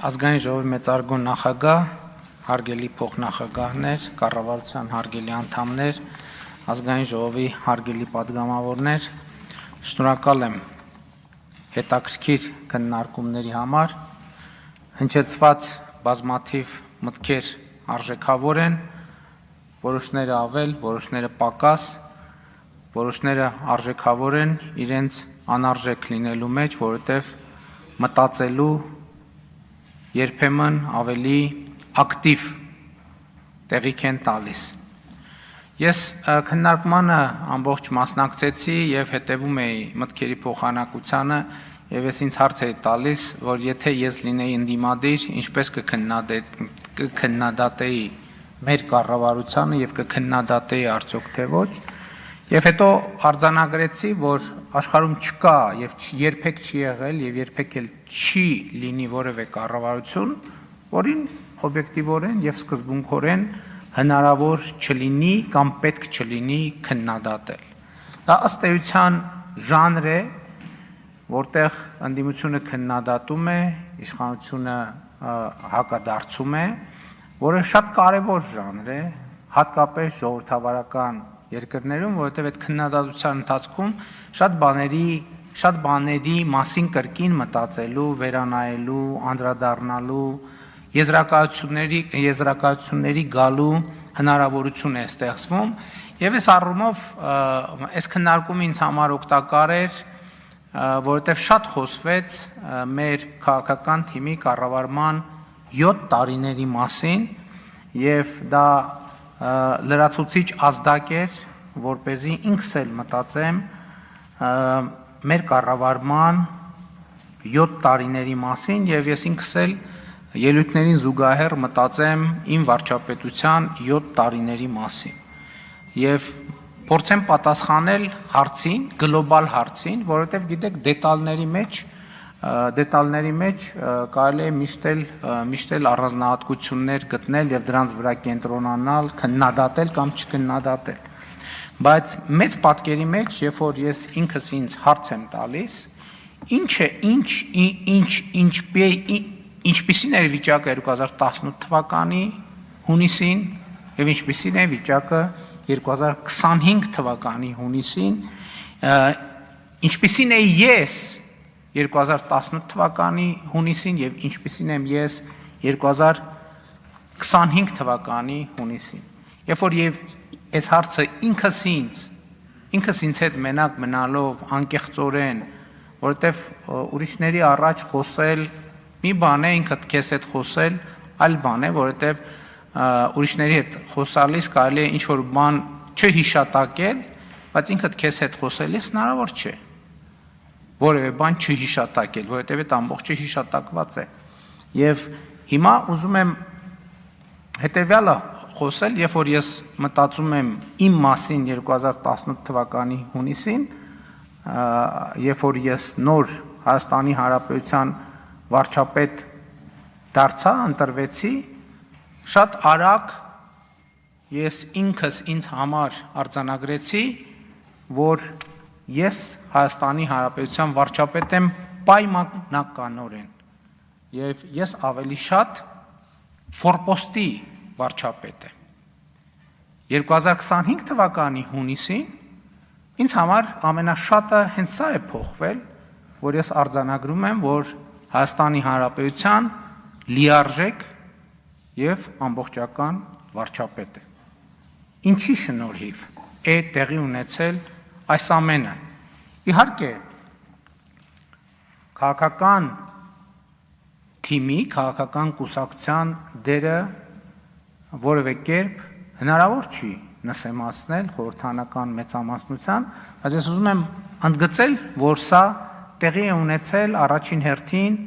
Ազգային ժողովի մեծարգո նախագահ, հարգելի փոխնախագահներ, կառավարության հարգելի անդամներ, ազգային ժողովի հարգելի падգամավորներ, շնորհակալ եմ հետաքրքիր քննարկումների համար, հնչեցված բազմաթիվ մտքեր արժեքավոր են, որոշները ավել, որոշները պակաս, որոշները արժեքավոր են իրենց անարժեք լինելու մեջ, որովհետև մտածելու երբեմն ավելի ակտիվ տեղիք են տալիս։ Ես քննարկմանը ամբողջ մասնակցեցի եւ հետևում էի մտքերի փոխանակությանը եւ ես ինձ հարց էի տալիս, որ եթե ես լինեի ընդդիմադիր, ինչպես կքննադատեի մեր կառավարությանը եւ կքննադատեի արդյոք թե ոչ, եւ հետո արձանագրեցի, որ աշխարհում չկա եւ երբեք չի եղել եւ երբեք էլ չի լինի որևէ կառավարություն, որին օբյեկտիվորեն եւ սկզբունքորեն հնարավոր չլինի կամ պետք չլինի քննադատել։ Դա ըստ էության ժանր է, որտեղ ընդդիմությունը քննադատում է, իշխանությունը հակադարձում է, որը շատ կարևոր ժանր է, հատկապես ժողովրդավարական երկրներում, որովհետև այդ քննադատության ընթացքում շատ բաների մասին կրկին մտածելու, վերանայելու, անդրադառնալու, եզրակացությունների գալու հնարավորություն է ստեղծվում, եւ այս առումով այս քննարկումը ինձ համար օգտակար էր, որովհետև շատ խոսվեց մեր քաղաքական թիմի կառավարման 7 տարիների մասին, եւ դա լրացուցիչ ազդակ էր, որպեսզի ինքս էլ մտածեմ մեր կառավարման 7 տարիների մասին եւ ես ինքս էլ ելույթներին զուգահեռ մտածեմ իմ վարչապետության 7 տարիների մասին եւ փորձեմ պատասխանել հարցին, գլոբալ հարցին, որովհետեւ գիտեք դետալների մեջ կարելի է միշտ էլ առանձնահատկություններ գտնել եւ դրանց վրա կենտրոնանալ, քննադատել կամ չքննադատել։ Բայց մեծ պատկերի մեջ, երբ որ ես ինքս ինձ հարց եմ տալիս, ինչպիսին էր վիճակը 2018 թվականի հունիսին եւ ինչպիսին է վիճակը 2025 թվականի հունիսին, ինչպիսին է ես 2018 թվականի հունիսին եւ ինչպիսին եմ ես 2025 թվականի հունիսին։ Երբ որ այս հարցը ինքս ինձ հետ մենակ մնալով անկեղծորեն, որովհետեւ ուրիշների առաջ խոսել մի բան է, ինքդ քեզ հետ խոսել այլ բան է, որովհետեւ ուրիշների հետ խոսալիս կարելի է ինչ որ բան չհիշատակել, բայց ինքդ քեզ հետ խոսելիս հնարավոր չէ որևէ բան չհիշատակել, որովհետև այդ ամբողջը հիշատակված է։ Եվ հիմա ուզում եմ հետևյալը խոսել, երբ որ ես մտածում եմ իմ մասին 2018 թվականի հունիսին, երբ որ ես նոր Հայաստանի Հանրապետության վարչապետ դարձա, ընտրվեցի, շատ արագ ես ինքս ինձ համար արձանագրեցի, որ ես Հայաստանի Հանրապետության վարչապետ եմ պայմանականորեն եւ ես ավելի շատ ֆորպոստի վարչապետ եմ։ 2025 թվականի հունիսին ինձ համար ամենաշատը հենց սա է փոխվել, որ ես արձանագրում եմ, որ Հայաստանի Հանրապետության լիարժեք եւ ամբողջական վարչապետ է։ Ինչի շնորհիվ է տեղի ունեցել այս ամենը։ Իհարկե, քաղաքական թիմի, քաղաքական կուսակցության դերը որևէ կերպ հնարավոր չի նսեմացնել խորհրդանական մեծամասնության, բայց ես ուզում եմ ընդգծել, որ սա տեղի է ունեցել առաջին հերթին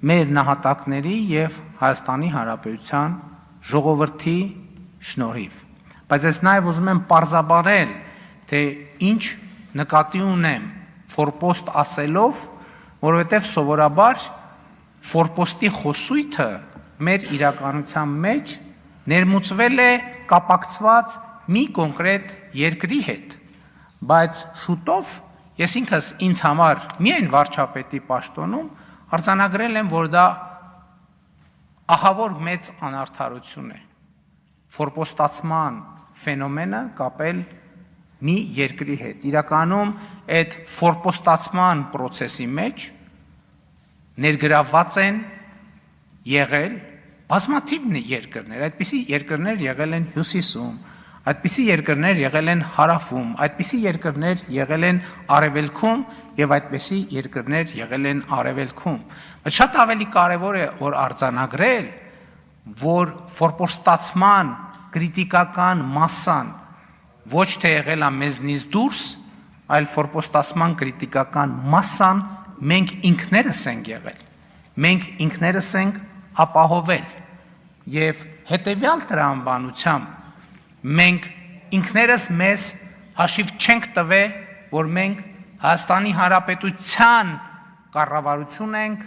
մեր նահատակների եւ Հայաստանի Հանրապետության ժողովրդի շնորհիվ։ Բայց ես նաեւ ուզում եմ պարզաբանել, թե ինչ նկատի ունեմ ֆորպոստ ասելով, որովհետև սովորաբար ֆորպոստի խոսույթը մեր իրականության մեջ ներմուծվել է կապակցված մի կոնկրետ երկրի հետ, բայց շուտով ես ինքս ինձ համար միայն վարչապետի պաշտոնում արձանագրել եմ, որ դա ահա որ մեծ անարդարություն է ֆորպոստացման ֆենոմենը կապել մի երկրի հետ։ Իրականում այդ ֆորպոստացման process-ի մեջ ներգրավված են եղել բազմաթիվ երկրներ, այդպիսի երկրներ եղել են Հյուսիսում, այդպիսի երկրներ եղել են Հարավում, այդպիսի երկրներ եղել են Արևելքում եւ այդպիսի երկրներ եղել են Արևելքում։ Շատ ավելի կարևոր է որ արձանագրել, որ ֆորպոստացման կրիտիկական մասսան ոչ թե եղել է մեզնից դուրս, այլ ֆորպոստացման կրիտիկական մասսան մենք ինքներս ենք եղել, մենք ինքներս ենք ապահովել եւ հետեւյալ տրամաբանությամբ մենք ինքներս մեզ հաշիվ չենք տվել, որ մենք Հայաստանի Հանրապետության կառավարություն ենք,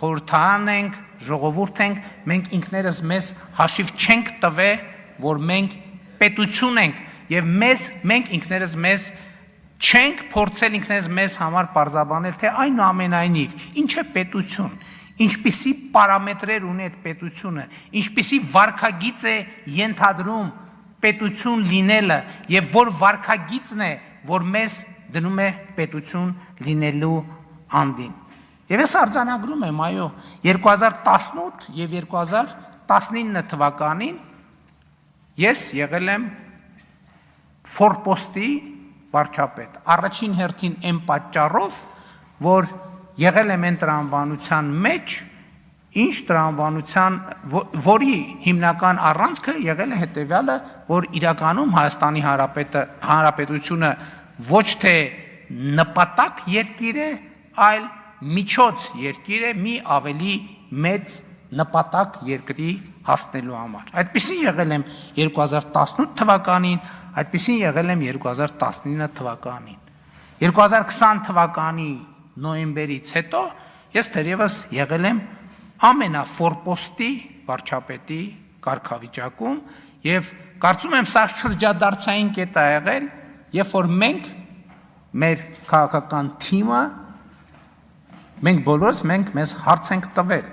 խորհրդարան ենք, ժողովուրդ ենք, մենք ինքներս մեզ հաշիվ չենք տվել, որ մենք պետություն ենք եւ մենք ինքներս մեզ չենք փորձել ինքներս մեզ համար պարզաբանել, թե այնուամենայնիվ ինչ է պետություն, ինչպիսի պարամետրեր ունի այդ պետությունը, ինչպիսի վարքագիծ է ենթադրում պետություն լինելը եւ որ վարքագիծն է, որ մեզ դնում է պետություն լինելու անդին։ Եվ ես արձանագրում եմ, այո, 2018 եւ 2019 թվականին ես եղել եմ ֆորպոստի վարչապետ։ Առաջին հերթին այն պատճառով, որ եղել եմ այն տրամաբանության մեջ, ինչ տրամաբանության, որի հիմնական առանցքը եղել է հետևյալը, որ իրականում Հայաստանի Հանրապետությունը ոչ թե նպատակ երկիր է, այլ միջոց երկիր է մի ավելի մեծ նպատակ երկրի հասնելու համար։ Այդպիսին եղել եմ 2018 թվականին, այդպիսին եղել եմ 2019 թվականին։ 2020 թվականի նոյեմբերից հետո ես թերևս եղել եմ ամենաֆորպոստի վարչապետի կարգավիճակում եւ կարծում եմ սա շրջադարձային կետ է եղել, երբ որ մենք մեր քաղաքական թիմը մենք բոլորս մեզ հարց ենք տվել,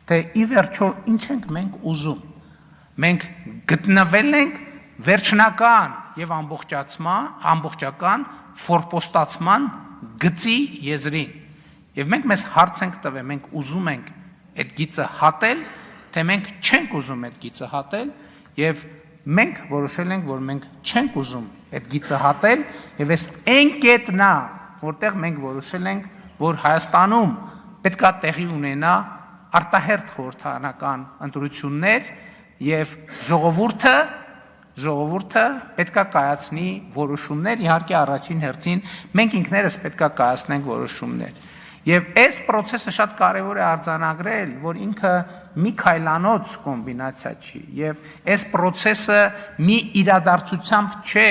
թե ի վերջո ինչ ենք մենք ուզում։ Մենք գտնվել ենք վերջնական եւ ամբողջական ֆորպոստացման գծի եզրին։ Եվ մենք մեզ հարց ենք տվել, մենք ուզում ենք այդ գիծը հատել, թե մենք չենք ուզում այդ գիծը հատել, եւ մենք որոշել ենք, որ մենք չենք ուզում այդ գիծը հատել, եւ այս այն կետն է, որտեղ մենք որոշել ենք, որ Հայաստանում պետքա տեղի ունենա արտահերթ խորհրդարանական ընտրություններ եւ ժողովուրդը պետքա կայացնի որոշումներ, իհարկե առաջին հերթին մենք ինքներս պետքա կայացնենք որոշումներ։ Եվ այս process-ը շատ կարևոր է արձանագրել, որ ինքը մի քայլանոց կոմբինացիա չի, եւ այս process-ը մի իրադարձությամբ չէ,